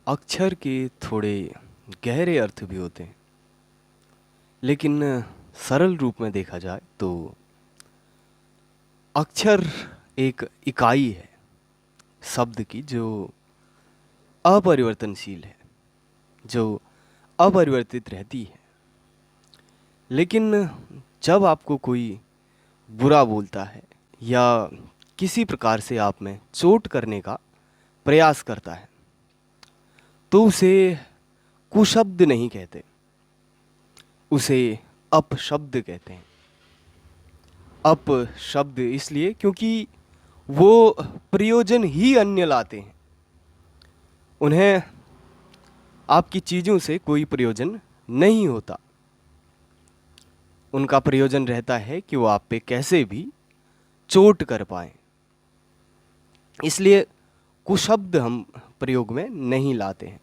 अक्षर के थोड़े गहरे अर्थ भी होते हैं, लेकिन सरल रूप में देखा जाए तो अक्षर एक इकाई है शब्द की जो अपरिवर्तनशील है, जो अपरिवर्तित रहती है। लेकिन जब आपको कोई बुरा बोलता है या किसी प्रकार से आप में चोट करने का प्रयास करता है तो उसे कुशब्द नहीं कहते, उसे अपशब्द कहते हैं। अपशब्द इसलिए क्योंकि वो प्रयोजन ही अन्य लाते हैं। उन्हें आपकी चीज़ों से कोई प्रयोजन नहीं होता। उनका प्रयोजन रहता है कि वो आप पे कैसे भी चोट कर पाएं। इसलिए कुशब्द हम प्रयोग में नहीं लाते हैं।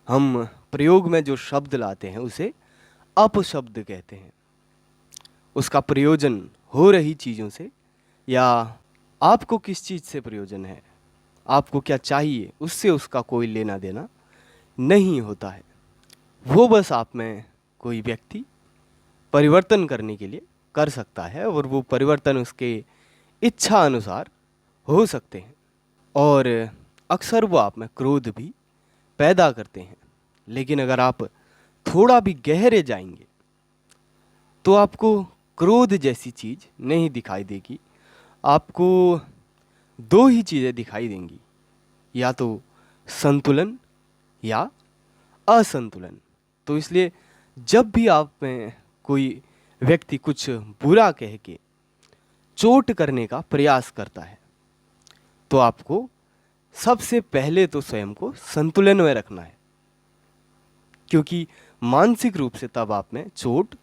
हम प्रयोग में जो शब्द लाते हैं उसे अपशब्द कहते हैं। उसका प्रयोजन हो रही चीज़ों से या आपको किस चीज़ से प्रयोजन है, आपको क्या चाहिए, उससे उसका कोई लेना देना नहीं होता है। वो बस आप में कोई व्यक्ति परिवर्तन करने के लिए कर सकता है और वो परिवर्तन उसके इच्छा अनुसार हो सकते हैं। और अक्सर वो आप में क्रोध भी पैदा करते हैं। लेकिन अगर आप थोड़ा भी गहरे जाएंगे तो आपको क्रोध जैसी चीज़ नहीं दिखाई देगी। आपको दो ही चीज़ें दिखाई देंगी, या तो संतुलन या असंतुलन। तो इसलिए जब भी आप में कोई व्यक्ति कुछ बुरा कह के चोट करने का प्रयास करता है तो आपको सबसे पहले तो स्वयं को संतुलन में रखना है, क्योंकि मानसिक रूप से तब आप में चोट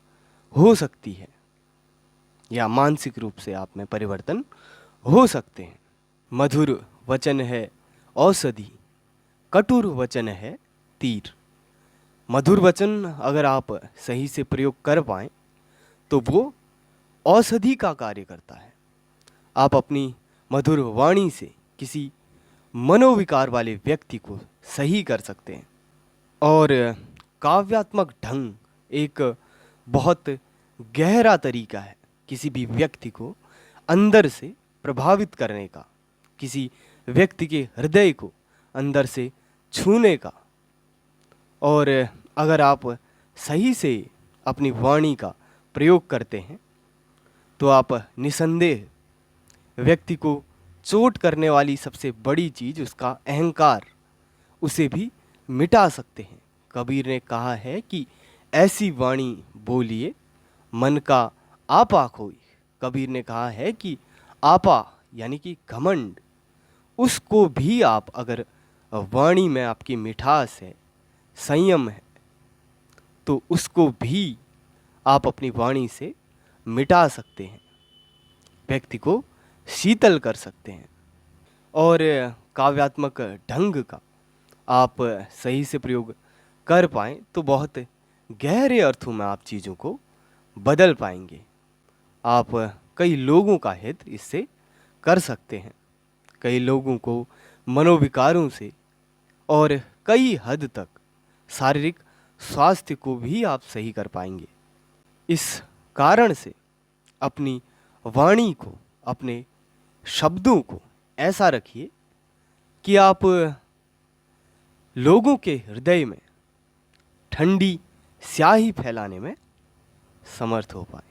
हो सकती है या मानसिक रूप से आप में परिवर्तन हो सकते हैं। मधुर वचन है औषधि, कटुर वचन है तीर। मधुर वचन अगर आप सही से प्रयोग कर पाएं तो वो औषधि का कार्य करता है। आप अपनी मधुर वाणी से किसी मनोविकार वाले व्यक्ति को सही कर सकते हैं। और काव्यात्मक ढंग एक बहुत गहरा तरीका है किसी भी व्यक्ति को अंदर से प्रभावित करने का, किसी व्यक्ति के हृदय को अंदर से छूने का। और अगर आप सही से अपनी वाणी का प्रयोग करते हैं तो आप निसंदेह व्यक्ति को चोट करने वाली सबसे बड़ी चीज़ उसका अहंकार, उसे भी मिटा सकते हैं। कबीर ने कहा है कि ऐसी वाणी बोलिए मन का आपा खोई। कबीर ने कहा है कि आपा यानी कि घमंड, उसको भी आप अगर वाणी में आपकी मिठास है, संयम है, तो उसको भी आप अपनी वाणी से मिटा सकते हैं, व्यक्ति को शीतल कर सकते हैं। और काव्यात्मक ढंग का आप सही से प्रयोग कर पाएँ तो बहुत गहरे अर्थों में आप चीज़ों को बदल पाएंगे। आप कई लोगों का हित इससे कर सकते हैं, कई लोगों को मनोविकारों से और कई हद तक शारीरिक स्वास्थ्य को भी आप सही कर पाएंगे। इस कारण से अपनी वाणी को, अपने शब्दों को ऐसा रखिए कि आप लोगों के हृदय में ठंडी स्याही फैलाने में समर्थ हो पाए।